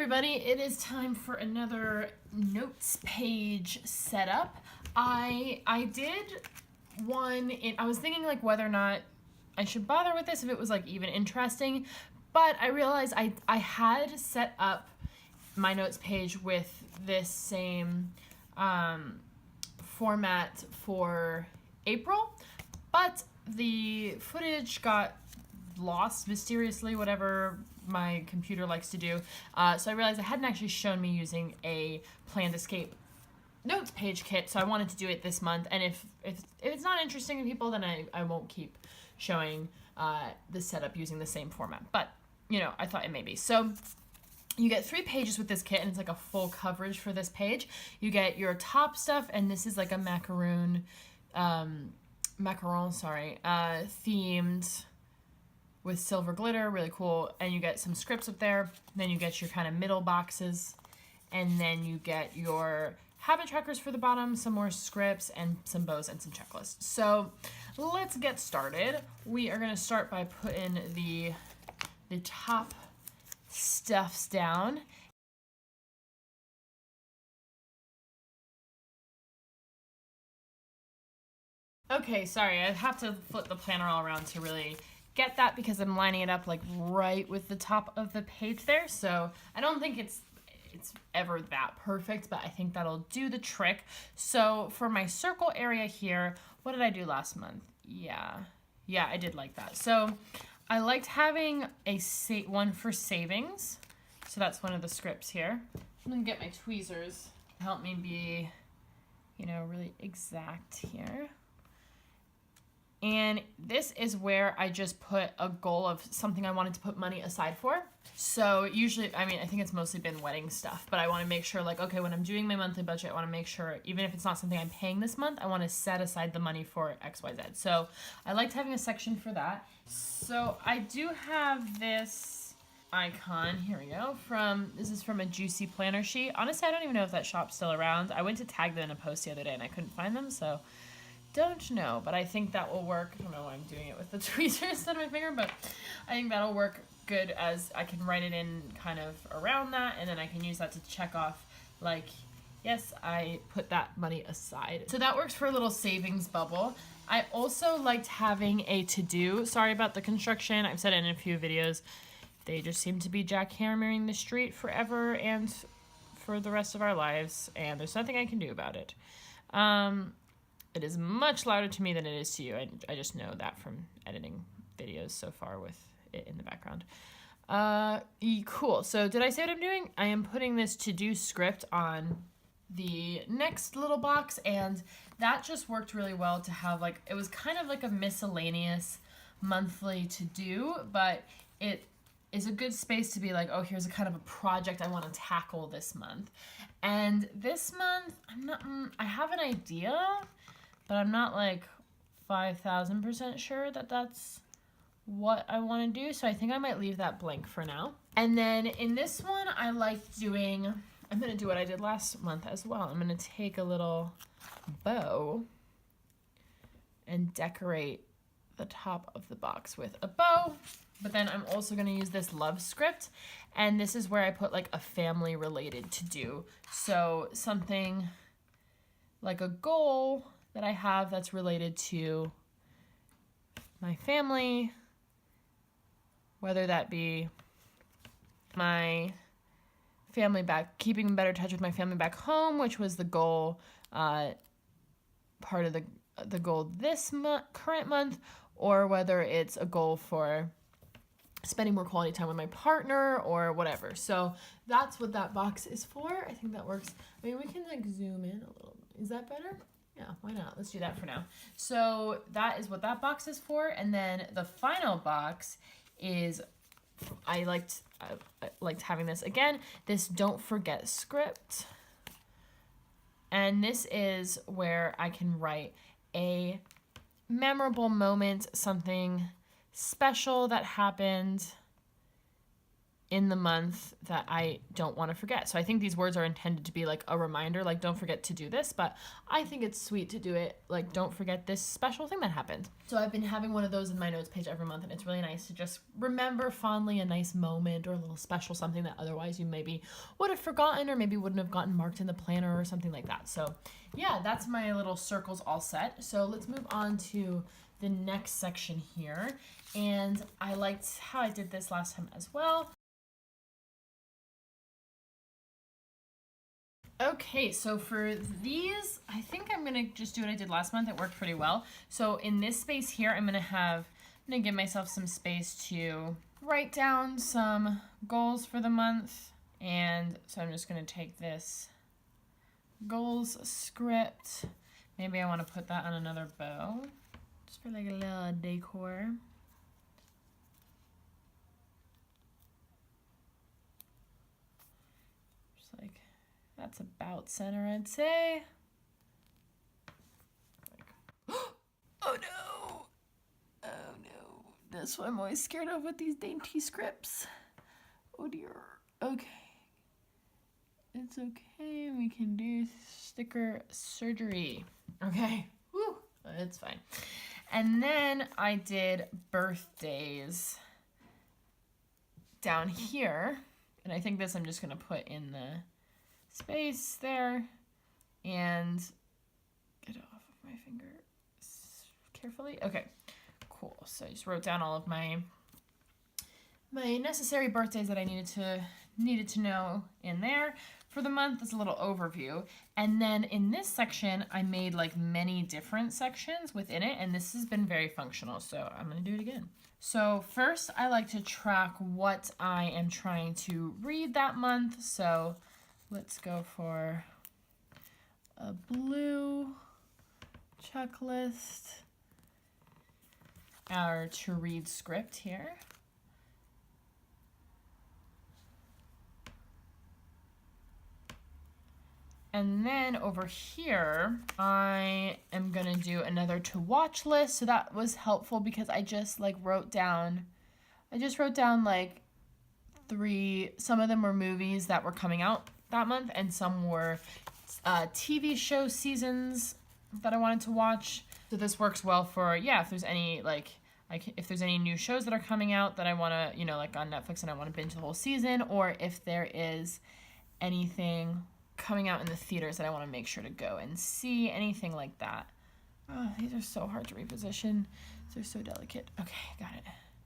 everybody, it is time for another notes page setup. I did one, I was thinking like whether or not I should bother with this, if it was like even interesting, but I realized I had set up my notes page with this same format for April, but the footage got lost mysteriously, whatever my computer likes to do. So I realized I hadn't actually shown me using a planned escape notes page kit, so I wanted to do it this month. And if it's not interesting to people, then I won't keep showing the setup using the same format. But, you know, I thought it may be. So you get 3 pages with this kit, and it's like a full coverage for this page. You get your top stuff, and this is like a macaron, themed with silver glitter, really cool. And you get some scripts up there. Then you get your kind of middle boxes, and then you get your habit trackers for the bottom, some more scripts, and some bows and some checklists. So let's get started. We are gonna start by putting the top stuffs down. Okay, sorry, I have to flip the planner all around to really get that because I'm lining it up like right with the top of the page there. So I don't think it's ever that perfect, but I think that'll do the trick. So for my circle area here, what did I do last month? Yeah, I did like that. So I liked having one for savings. So that's one of the scripts here. I'm gonna get my tweezers to help me be, you know, really exact here. And this is where I just put a goal of something I wanted to put money aside for. So usually, I mean, I think it's mostly been wedding stuff, but I want to make sure like, okay, when I'm doing my monthly budget, I want to make sure, even if it's not something I'm paying this month, I want to set aside the money for XYZ. So I liked having a section for that. So I do have this icon, here we go, this is from a Juicy Planner sheet. Honestly, I don't even know if that shop's still around. I went to tag them in a post the other day and I couldn't find them, so don't know, but I think that will work. I don't know why I'm doing it with the tweezers instead of my finger, but I think that'll work good, as I can write it in kind of around that, and then I can use that to check off, like, yes, I put that money aside. So that works for a little savings bubble. I also liked having a to-do. Sorry about the construction. I've said it in a few videos. They just seem to be jackhammering the street forever and for the rest of our lives, and there's nothing I can do about it. It is much louder to me than it is to you. I just know that from editing videos so far with it in the background. Cool. So did I say what I'm doing? I am putting this to-do script on the next little box, and that just worked really well to have, like, it was kind of like a miscellaneous monthly to-do, but it is a good space to be like, oh, here's a kind of a project I want to tackle this month. And this month, I have an idea, but I'm not like 5,000% sure that that's what I want to do. So I think I might leave that blank for now. And then in this one, I like doing, I'm going to do what I did last month as well. I'm going to take a little bow and decorate the top of the box with a bow. But then I'm also going to use this love script. And this is where I put like a family related to do. So something like a goal that I have that's related to my family, whether that be my family back, keeping in better touch with my family back home, which was the goal, part of the goal this current month, or whether it's a goal for spending more quality time with my partner or whatever. So that's what that box is for. I think that works. I mean, we can like zoom in a little. Is that better? Yeah, why not? Let's do that for now. So that is what that box is for. And then the final box is, I liked having this again, this don't forget script. And this is where I can write a memorable moment, something special that happened in the month that I don't want to forget. So I think these words are intended to be like a reminder, like don't forget to do this, but I think it's sweet to do it like don't forget this special thing that happened. So I've been having one of those in my notes page every month, and it's really nice to just remember fondly a nice moment or a little special something that otherwise you maybe would have forgotten or maybe wouldn't have gotten marked in the planner or something like that. So yeah, that's my little circles all set. So let's move on to the next section here. And I liked how I did this last time as well. Okay, so for these, I think I'm gonna just do what I did last month. It worked pretty well. So in this space here, I'm gonna give myself some space to write down some goals for the month. And so I'm just gonna take this goals script. Maybe I wanna put that on another bow, just for like a little decor. Just like, that's about center, I'd say. Like, oh no! Oh no. That's what I'm always scared of with these dainty scripts. Oh dear. Okay. It's okay. We can do sticker surgery. Okay. Woo. It's fine. And then I did birthdays down here. And I think this I'm just going to put in the space there and get it off of my finger carefully. Okay, cool. So I just wrote down all of my necessary birthdays that I needed to know in there. For the month, it's a little overview. And then in this section, I made like many different sections within it, and this has been very functional, so I'm gonna do it again. So first, I like to track what I am trying to read that month. So let's go for a blue checklist, our to read script here. And then over here, I am gonna do another to watch list. So that was helpful because I just like wrote down like some of them were movies that were coming out that month, and some were TV show seasons that I wanted to watch. So this works well for, yeah, if there's any if there's any new shows that are coming out that I wanna, like on Netflix and I wanna binge the whole season, or if there is anything coming out in the theaters that I want to make sure to go and see, anything like that. Oh, these are so hard to reposition. They're so delicate. Okay, got it.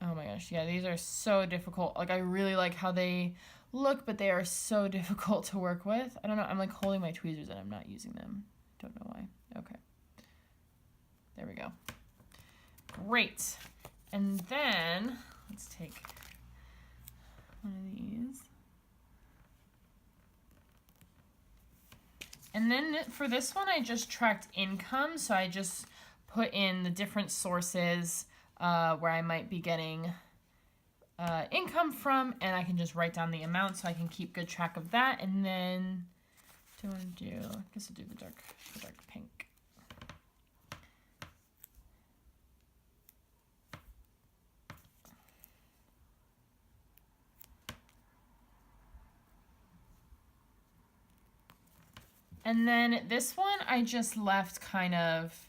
Oh my gosh, yeah, these are so difficult. Like, I really like how they look, but they are so difficult to work with. I don't know, I'm like holding my tweezers and I'm not using them. Don't know why. Okay. There we go. Great. And then, let's take one of these. And then for this one, I just tracked income. So I just put in the different sources where I might be getting income from, and I can just write down the amount so I can keep good track of that. And then, I guess I'll do the dark pink. And then this one, I just left kind of,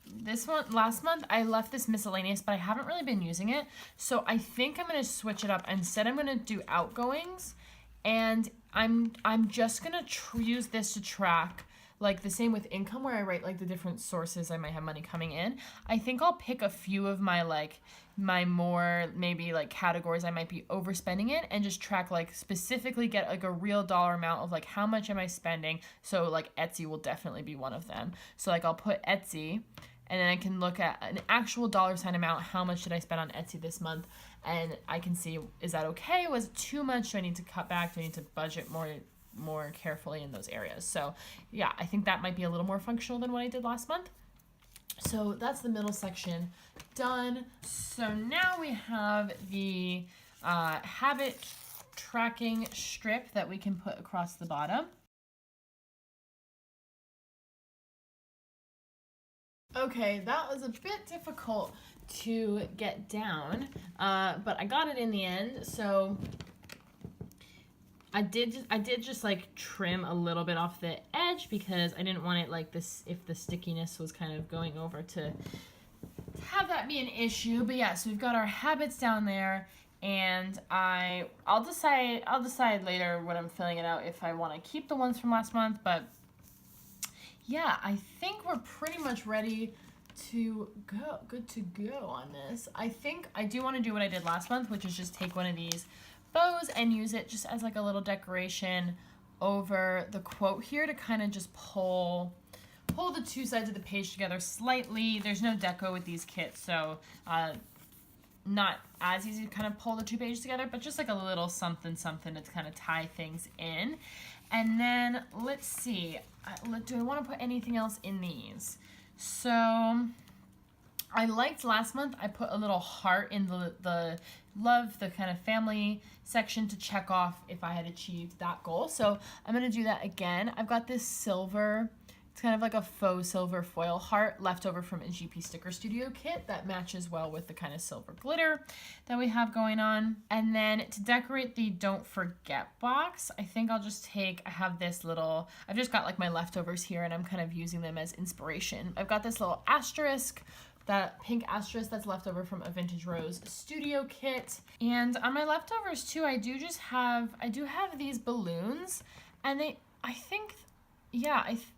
this one, last month, I left this miscellaneous, but I haven't really been using it. So I think I'm going to switch it up. Instead, I'm going to do outgoings, and I'm just going to use this to track, like the same with income, where I write like the different sources I might have money coming in. I think I'll pick a few of my more maybe like categories I might be overspending in, and just track, like specifically get like a real dollar amount of like how much am I spending. So like Etsy will definitely be one of them. So like I'll put Etsy, and then I can look at an actual dollar sign amount. How much did I spend on Etsy this month? And I can see, is that okay? Was it too much? Do I need to cut back? Do I need to budget more carefully in those areas? So yeah, I think that might be a little more functional than what I did last month. So that's the middle section done. So now we have the habit tracking strip that we can put across the bottom. Okay, that was a bit difficult to get down, but I got it in the end. So I did just like trim a little bit off the edge because I didn't want it like this, if the stickiness was kind of going over, to have that be an issue. But yeah, so we've got our habits down there, and I'll decide later when I'm filling it out if I want to keep the ones from last month. But yeah, I think we're pretty much ready to go, good to go on this. I think I do want to do what I did last month, which is just take one of these bows and use it just as like a little decoration over the quote here to kind of just pull the two sides of the page together slightly. There's no deco with these kits, so not as easy to kind of pull the two pages together, but just like a little something to kind of tie things in. And then let's see, do I want to put anything else in these? So I liked last month, I put a little heart in the love, the kind of family section to check off if I had achieved that goal. So I'm going to do that again. I've got this silver, it's kind of like a faux silver foil heart left over from a GP Sticker Studio kit that matches well with the kind of silver glitter that we have going on. And then to decorate the Don't Forget box, I think I'll just take, I have this little, I've just got like my leftovers here and I'm kind of using them as inspiration. I've got this little asterisk, that pink asterisk that's left over from a Vintage Rose Studio kit. And on my leftovers too, I do have these balloons, and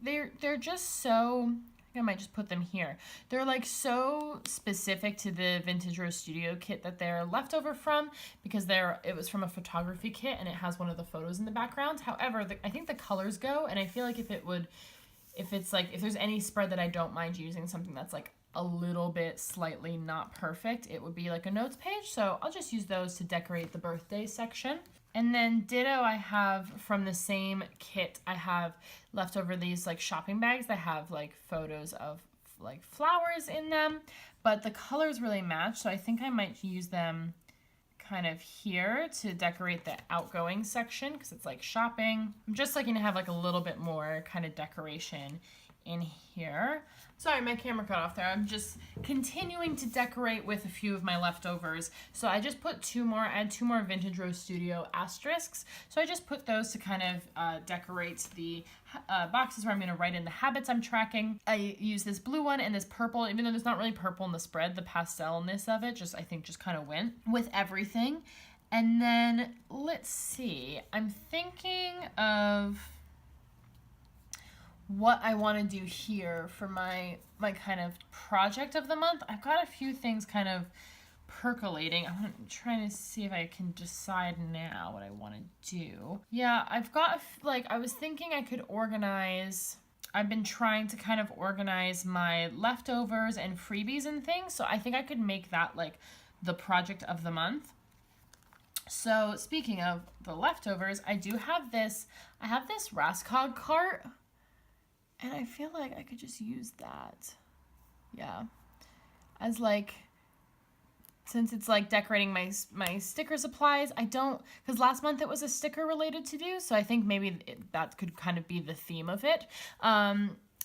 they're just so, I might just put them here. They're like so specific to the Vintage Rose Studio kit that they're left over from, because it was from a photography kit and it has one of the photos in the background. However, I think the colors go, and I feel like if there's any spread that I don't mind using, something that's like a little bit slightly not perfect, it would be like a notes page. So I'll just use those to decorate the birthday section. And then ditto, I have from the same kit, I have left over these like shopping bags that have like photos of like flowers in them, but the colors really match. So I think I might use them kind of here to decorate the outgoing section because it's like shopping. I'm just looking to have like a little bit more kind of decoration in here. Sorry, my camera cut off there. I'm just continuing to decorate with a few of my leftovers. So I just put I had two more Vintage Rose Studio asterisks. So I just put those to kind of decorate the boxes where I'm going to write in the habits I'm tracking. I use this blue one and this purple, even though there's not really purple in the spread, the pastelness of it I think just kind of went with everything. And then let's see, I'm thinking of what I want to do here for my kind of project of the month. I've got a few things kind of percolating. I'm trying to see if I can decide now what I want to do. Yeah, I've got, I was thinking I could organize, I've been trying to kind of organize my leftovers and freebies and things, so I think I could make that like the project of the month. So speaking of the leftovers, I have this Raskog cart, and I feel like I could just use that. Yeah. As like, since it's like decorating my sticker supplies, because last month it was a sticker related to do, so I think maybe that could kind of be the theme of it.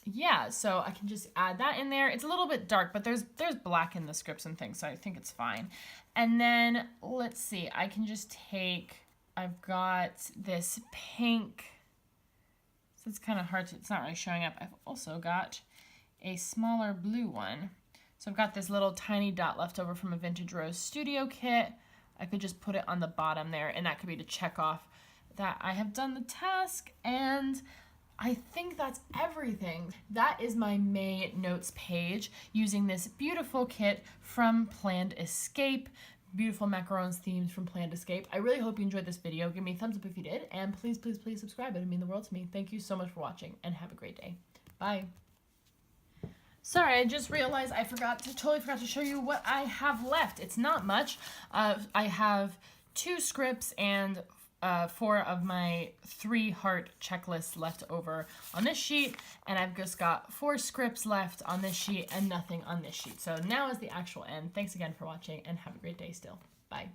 Yeah, so I can just add that in there. It's a little bit dark, but there's black in the scripts and things, so I think it's fine. And then, let's see, I've got this pink, so it's kind of hard it's not really showing up. I've also got a smaller blue one. So I've got this little tiny dot left over from a Vintage Rose Studio kit. I could just put it on the bottom there, and that could be to check off that I have done the task. And I think that's everything. That is my May notes page using this beautiful kit from Planned Escape. Beautiful macarons themes from Planned Escape. I really hope you enjoyed this video. Give me a thumbs up if you did, and please, please, please subscribe. It would mean the world to me. Thank you so much for watching, and have a great day. Bye. Sorry, I just realized I totally forgot to show you what I have left. It's not much. I have 2 scripts and 4 of my 3 heart checklists left over on this sheet, and I've just got 4 scripts left on this sheet and nothing on this sheet. So now is the actual end. Thanks again for watching, and have a great day still. Bye.